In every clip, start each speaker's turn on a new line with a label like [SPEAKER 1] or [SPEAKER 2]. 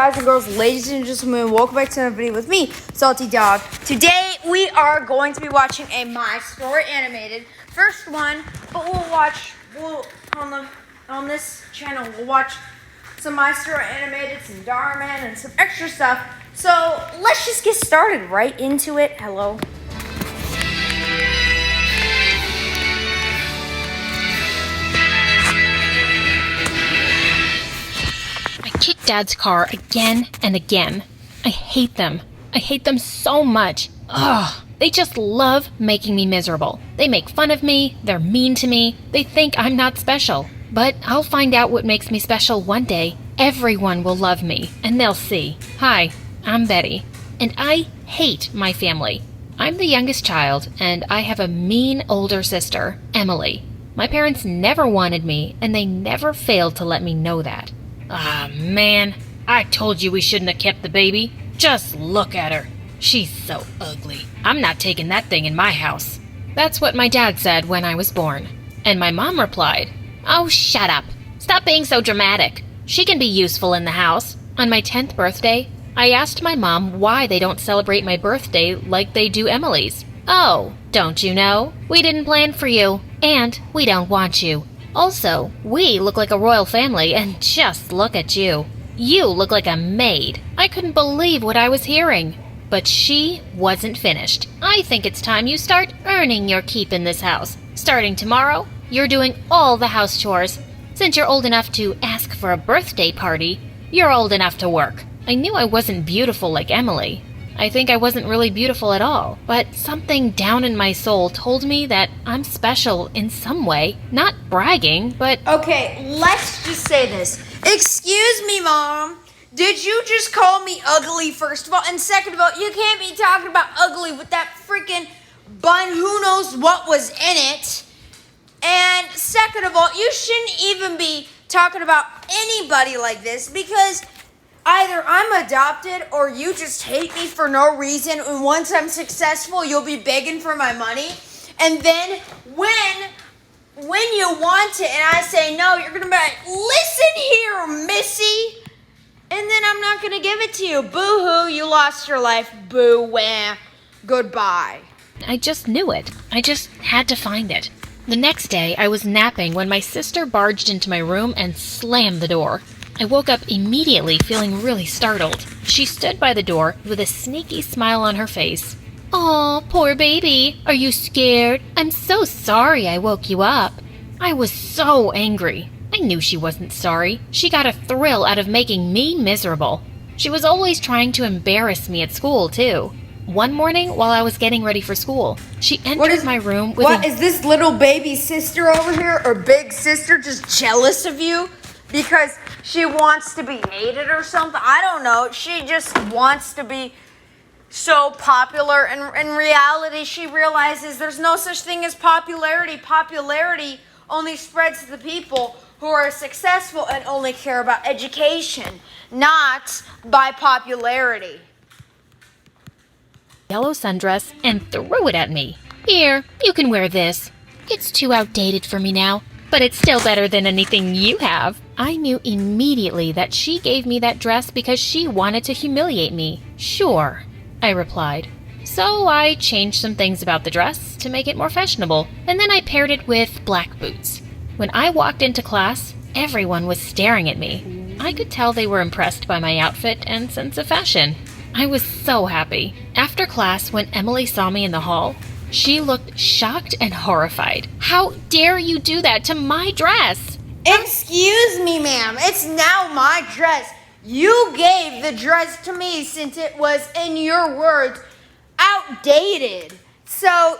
[SPEAKER 1] guys and girls, ladies and gentlemen, welcome back to another video with me, Salty Dog. Today we are going to be watching a My Story animated first one, but we'll on this channel we'll watch some My Story animated, some Dhar Mann, and some extra stuff. So let's just get started right into it. Hello.
[SPEAKER 2] Kick Dad's car again and again. I hate them. I hate them so much. Ugh. They just love making me miserable. They make fun of me. They're mean to me. They think I'm not special. But I'll find out what makes me special one day. Everyone will love me, and they'll see. Hi, I'm Betty, and I hate my family. I'm the youngest child, and I have a mean older sister, Emily. My parents never wanted me, and they never failed to let me know that. Ah, man, I told you we shouldn't have kept the baby. Just look at her. She's so ugly. I'm not taking that thing in my house. That's what my dad said when I was born. And my mom replied, "Oh, shut up. Stop being so dramatic. She can be useful in the house." On my 10th birthday, I asked my mom why they don't celebrate my birthday like they do Emily's. "Oh, don't you know? We didn't plan for you, and we don't want you. Also, we look like a royal family, and just look at you. You look like a maid." I couldn't believe what I was hearing. But she wasn't finished. "I think it's time you start earning your keep in this house. Starting tomorrow, you're doing all the house chores. Since you're old enough to ask for a birthday party, you're old enough to work." I knew I wasn't beautiful like Emily. I think I wasn't really beautiful at all, but something down in my soul told me that I'm special in some way. Not bragging, but...
[SPEAKER 1] Okay, let's just say this. Excuse me, Mom. Did you just call me ugly, first of all? And second of all, you can't be talking about ugly with that freaking bun. Who knows what was in it? And second of all, you shouldn't even be talking about anybody like this because... either I'm adopted or you just hate me for no reason. And once I'm successful, you'll be begging for my money. And then when you want it and I say no, you're going to be like, "Listen here, Missy." And then I'm not going to give it to you. Boo-hoo, you lost your life. Boo-wah. Goodbye.
[SPEAKER 2] I just knew it. I just had to find it. The next day, I was napping when my sister barged into my room and slammed the door. I woke up immediately feeling really startled. She stood by the door with a sneaky smile on her face. "Aw, poor baby. Are you scared? I'm so sorry I woke you up." I was so angry. I knew she wasn't sorry. She got a thrill out of making me miserable. She was always trying to embarrass me at school, too. One morning, while I was getting ready for school, she entered my room with
[SPEAKER 1] Is this little baby sister over here or big sister just jealous of you? Because she wants to be hated or something? I don't know. She just wants to be so popular. And in reality, she realizes there's no such thing as popularity. Popularity only spreads to the people who are successful and only care about education, not by popularity.
[SPEAKER 2] Yellow sundress and threw it at me. "Here, you can wear this. It's too outdated for me now, but it's still better than anything you have." I knew immediately that she gave me that dress because she wanted to humiliate me. "Sure," I replied. So I changed some things about the dress to make it more fashionable, and then I paired it with black boots. When I walked into class, everyone was staring at me. I could tell they were impressed by my outfit and sense of fashion. I was so happy. After class, when Emily saw me in the hall, she looked shocked and horrified. "How dare you do that to my dress?"
[SPEAKER 1] "Excuse me, ma'am. It's now my dress. You gave the dress to me since it was, in your words, outdated. So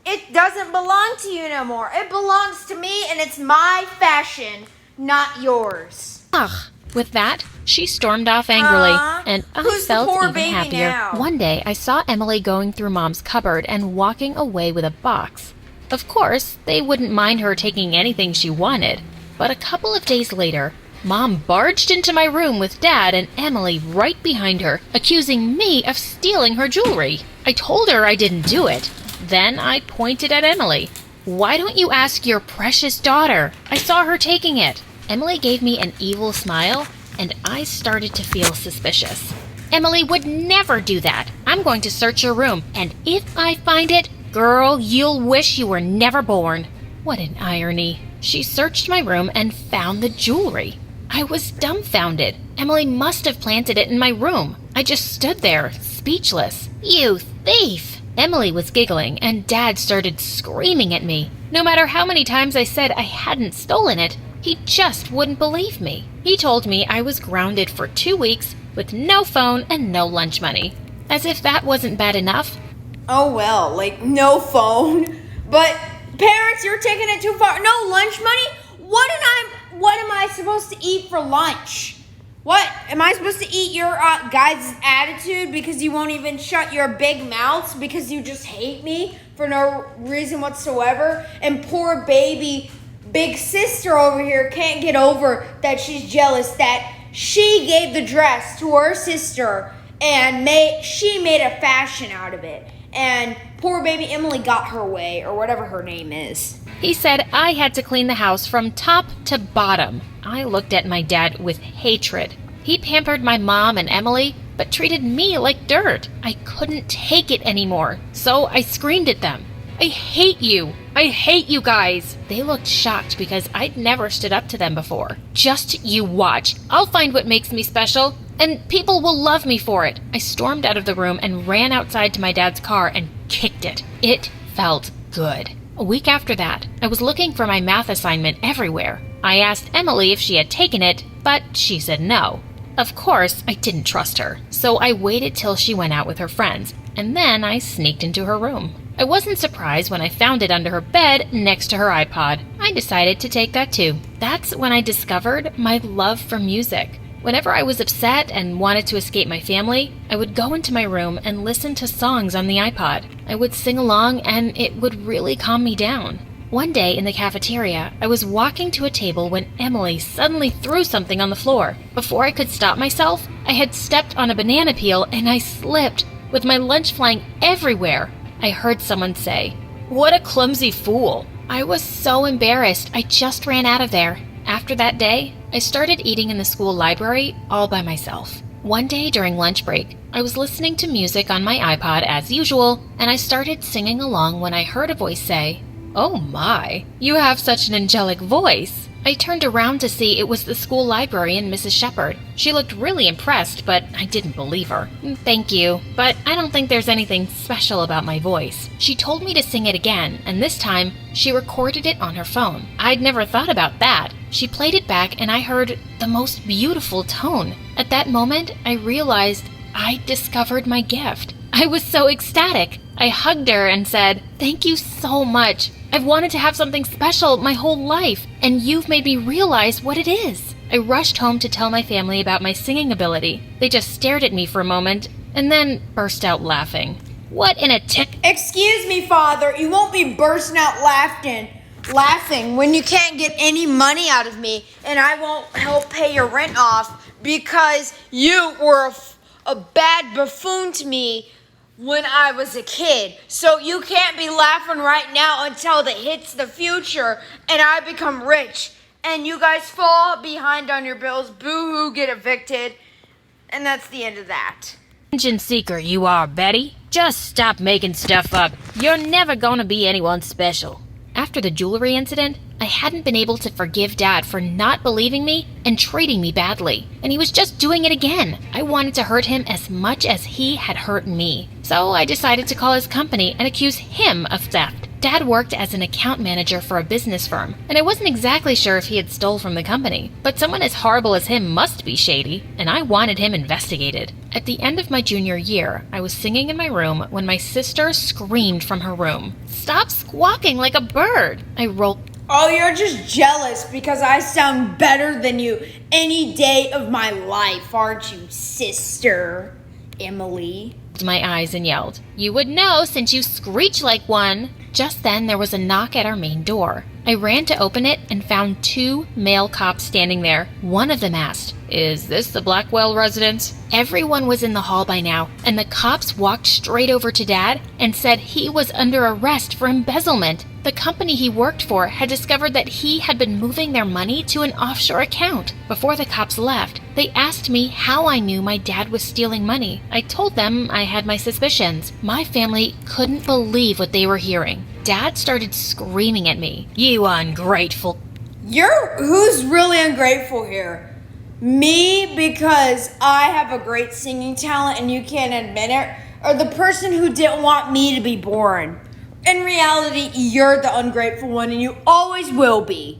[SPEAKER 1] it doesn't belong to you no more. It belongs to me and it's my fashion, not yours."
[SPEAKER 2] Ugh. With that, she stormed off angrily, and I felt even happier.
[SPEAKER 1] Now?
[SPEAKER 2] One day, I saw Emily going through Mom's cupboard and walking away with a box. Of course, they wouldn't mind her taking anything she wanted, but a couple of days later, Mom barged into my room with Dad and Emily right behind her, accusing me of stealing her jewelry. I told her I didn't do it. Then I pointed at Emily. "Why don't you ask your precious daughter? I saw her taking it." Emily gave me an evil smile and I started to feel suspicious. Emily would never do that. I'm going to search your room, and if I find it, girl, you'll wish you were never born. What an irony. She searched my room and found the jewelry. I was dumbfounded. Emily must have planted it in my room. I just stood there, speechless. You thief! Emily was giggling, and Dad started screaming at me. No matter how many times I said I hadn't stolen it, he just wouldn't believe me. He told me I was grounded for 2 weeks with no phone and no lunch money. As if that wasn't bad enough.
[SPEAKER 1] Oh well, like no phone. But parents, you're taking it too far. No lunch money? What am I supposed to eat for lunch? What? Am I supposed to eat your guys' attitude because you won't even shut your big mouths because you just hate me for no reason whatsoever? And poor baby big sister over here can't get over that she's jealous that she gave the dress to her sister and she made a fashion out of it. And poor baby Emily got her way, or whatever her name is.
[SPEAKER 2] He said I had to clean the house from top to bottom. I looked at my dad with hatred. He pampered my mom and Emily, but treated me like dirt. I couldn't take it anymore, so I screamed at them. I hate you! I hate you guys! They looked shocked because I'd never stood up to them before. Just you watch. I'll find what makes me special, and people will love me for it. I stormed out of the room and ran outside to my dad's car and kicked it. It felt good. A week after that, I was looking for my math assignment everywhere. I asked Emily if she had taken it, but she said no. Of course, I didn't trust her, so I waited till she went out with her friends, and then I sneaked into her room. I wasn't surprised when I found it under her bed next to her iPod. I decided to take that too. That's when I discovered my love for music. Whenever I was upset and wanted to escape my family, I would go into my room and listen to songs on the iPod. I would sing along and it would really calm me down. One day in the cafeteria, I was walking to a table when Emily suddenly threw something on the floor. Before I could stop myself, I had stepped on a banana peel and I slipped, with my lunch flying everywhere. I heard someone say, "What a clumsy fool." I was so embarrassed, I just ran out of there. After that day, I started eating in the school library all by myself. One day during lunch break, I was listening to music on my iPod as usual, and I started singing along when I heard a voice say, "Oh my, you have such an angelic voice." I turned around to see it was the school librarian, Mrs. Shepherd. She looked really impressed, but I didn't believe her. "Thank you, but I don't think there's anything special about my voice." She told me to sing it again, and this time, she recorded it on her phone. I'd never thought about that. She played it back, and I heard the most beautiful tone. At that moment, I realized I'd discovered my gift. I was so ecstatic. I hugged her and said, "Thank you so much. I've wanted to have something special my whole life, and you've made me realize what it is." I rushed home to tell my family about my singing ability. They just stared at me for a moment, and then burst out laughing. What in a
[SPEAKER 1] Excuse me, Father, you won't be bursting out laughing when you can't get any money out of me, and I won't help pay your rent off because you were a bad buffoon to me when I was a kid. So you can't be laughing right now until it hits the future and I become rich and you guys fall behind on your bills, boo-hoo, get evicted, and that's the end of that.
[SPEAKER 2] Attention seeker you are, Betty. Just stop making stuff up. You're never gonna be anyone special. After the jewelry incident, I hadn't been able to forgive Dad for not believing me and treating me badly. And he was just doing it again. I wanted to hurt him as much as he had hurt me. So I decided to call his company and accuse him of theft. Dad worked as an account manager for a business firm, and I wasn't exactly sure if he had stole from the company. But someone as horrible as him must be shady, and I wanted him investigated. At the end of my junior year, I was singing in my room when my sister screamed from her room, "Stop squawking like a bird!" I rolled.
[SPEAKER 1] Oh, you're just jealous because I sound better than you any day of my life, aren't you, sister Emily?
[SPEAKER 2] My eyes and yelled, "You would know since you screech like one." Just then there was a knock at our main door. I ran to open it and found 2 male cops standing there. One of them asked, "Is this the Blackwell residence?" Everyone was in the hall by now, and the cops walked straight over to Dad and said he was under arrest for embezzlement. The company he worked for had discovered that he had been moving their money to an offshore account. Before the cops left, they asked me how I knew my dad was stealing money. I told them I had my suspicions. My family couldn't believe what they were hearing. Dad started screaming at me. "You ungrateful."
[SPEAKER 1] Who's really ungrateful here? Me, because I have a great singing talent and you can't admit it, or the person who didn't want me to be born? In reality, you're the ungrateful one and you always will be.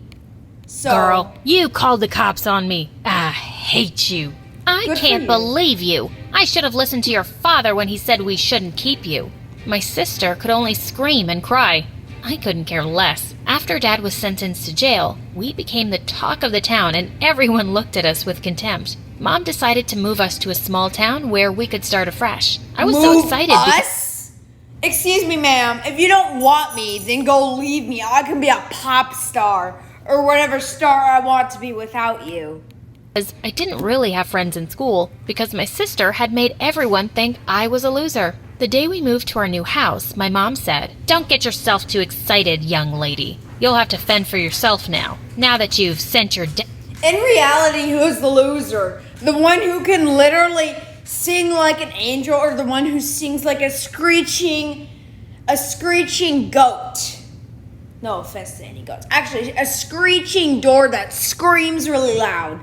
[SPEAKER 1] So,
[SPEAKER 2] Girl, you called the cops on me. I hate you. I
[SPEAKER 1] Good for
[SPEAKER 2] can't
[SPEAKER 1] you.
[SPEAKER 2] believe you. I should have listened to your father when he said we shouldn't keep you. My sister could only scream and cry. I couldn't care less. After Dad was sentenced to jail, we became the talk of the town and everyone looked at us with contempt. Mom decided to move us to a small town where we could start afresh. I was so excited
[SPEAKER 1] us? Excuse me, ma'am. If you don't want me, then go leave me. I can be a pop star or whatever star I want to be without you.
[SPEAKER 2] because I didn't really have friends in school because my sister had made everyone think I was a loser. The day we moved to our new house, my mom said, "Don't get yourself too excited, young lady. You'll have to fend for yourself now that you've sent your
[SPEAKER 1] In reality, who's the loser? The one who can literally sing like an angel, or the one who sings like a screeching goat? No offense to any goats. Actually, a screeching door that screams really loud.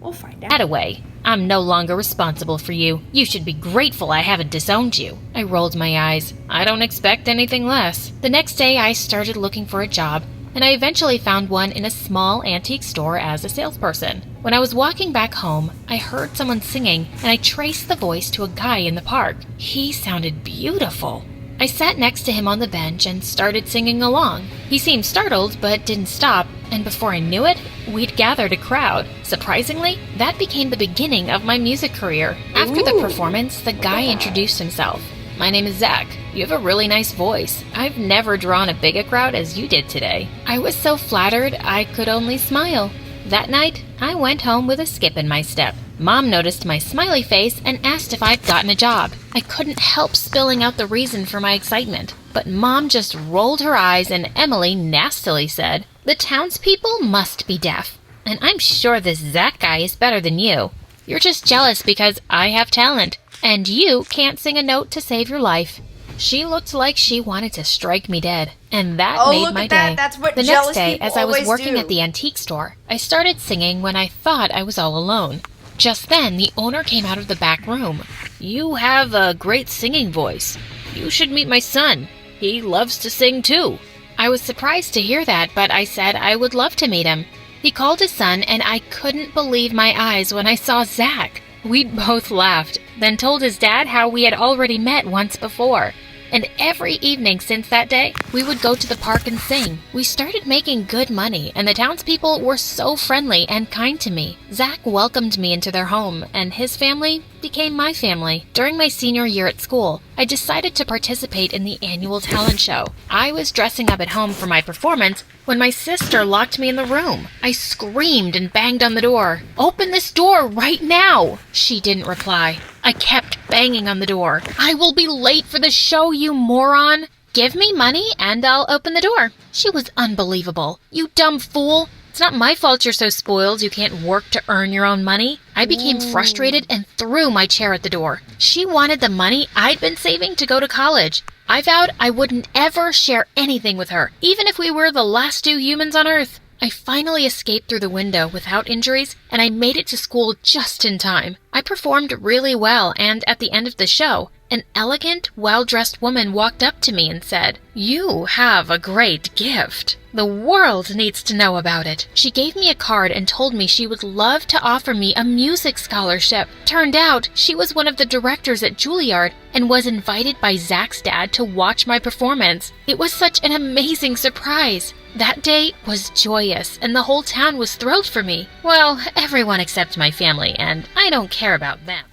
[SPEAKER 1] We'll find out.
[SPEAKER 2] away. I'm no longer responsible for you. You should be grateful I haven't disowned you." I rolled my eyes. I don't expect anything less. The next day, I started looking for a job, and I eventually found one in a small antique store as a salesperson. When I was walking back home, I heard someone singing, and I traced the voice to a guy in the park. He sounded beautiful. I sat next to him on the bench and started singing along. He seemed startled, but didn't stop, and before I knew it, we'd gathered a crowd. Surprisingly, that became the beginning of my music career. After the performance, the guy introduced himself. "My name is Zach. You have a really nice voice. I've never drawn a big a crowd as you did today." I was so flattered I could only smile. That night, I went home with a skip in my step. Mom noticed my smiley face and asked if I'd gotten a job. I couldn't help spilling out the reason for my excitement, but Mom just rolled her eyes and Emily nastily said, "The townspeople must be deaf, and I'm sure this Zach guy is better than you. You're just jealous because I have talent, and you can't sing a note to save your life." She looked like she wanted to strike me dead, and that made
[SPEAKER 1] look
[SPEAKER 2] my
[SPEAKER 1] at that.
[SPEAKER 2] day.
[SPEAKER 1] That's what
[SPEAKER 2] the
[SPEAKER 1] jealous
[SPEAKER 2] next day,
[SPEAKER 1] people
[SPEAKER 2] as I was
[SPEAKER 1] always
[SPEAKER 2] working
[SPEAKER 1] do.
[SPEAKER 2] at the antique store, I started singing when I thought I was all alone. Just then, the owner came out of the back room. "You have a great singing voice. You should meet my son. He loves to sing too." I was surprised to hear that, but I said I would love to meet him. He called his son, and I couldn't believe my eyes when I saw Zach. We both laughed, then told his dad how we had already met once before. And every evening since that day, we would go to the park and sing. We started making good money, and the townspeople were so friendly and kind to me. Zach welcomed me into their home, and his family became my family. During my senior year at school, I decided to participate in the annual talent show. I was dressing up at home for my performance when my sister locked me in the room. I screamed and banged on the door. "Open this door right now!" She didn't reply. I kept banging on the door. "I will be late for the show, you moron! Give me money and I'll open the door." She was unbelievable. "You dumb fool! It's not my fault you're so spoiled you can't work to earn your own money." I became frustrated and threw my chair at the door. She wanted the money I'd been saving to go to college. I vowed I wouldn't ever share anything with her, even if we were the last two humans on Earth. I finally escaped through the window without injuries, and I made it to school just in time. I performed really well, and at the end of the show, an elegant, well-dressed woman walked up to me and said, "You have a great gift. The world needs to know about it." She gave me a card and told me she would love to offer me a music scholarship. Turned out, she was one of the directors at Juilliard and was invited by Zach's dad to watch my performance. It was such an amazing surprise. That day was joyous, and the whole town was thrilled for me. Well, everyone except my family, and I don't care about them.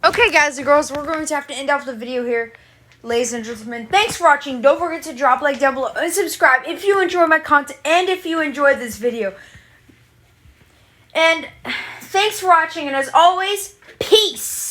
[SPEAKER 1] Okay, guys and girls, we're going to have to end off the video here. Ladies and gentlemen, thanks for watching. Don't forget to drop a like down below and subscribe if you enjoy my content and if you enjoyed this video. And thanks for watching, and as always, peace!